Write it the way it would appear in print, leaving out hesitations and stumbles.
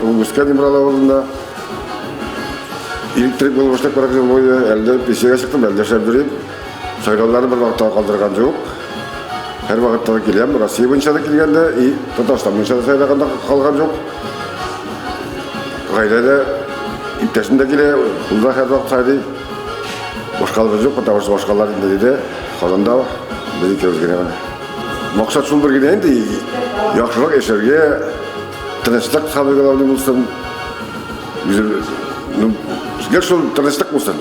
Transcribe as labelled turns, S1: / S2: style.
S1: Тунгускен Имрал ауылында электрик болып өштек барақ жыл бойы әлде песеге шықтым, әлде шәрбірейм. Сайлаулары бір вақытта қалдырған жоқ. Әр вақытта да келем, Россия бойынша да келгенде, и Татарстан бойынша да сайлағанда қалған жоқ. Ғайлады, иптесінде келе, бұлда әр вақыт сайлай. Бошқалы бір жоқ, потому что бошқалар енді дейді, қалында біз екеуіз келемін. Мақсат сол бір келейін де, яқшылық ешерге тыныштық қабылдалауы болсын. Bizler şol tanıştık mısın?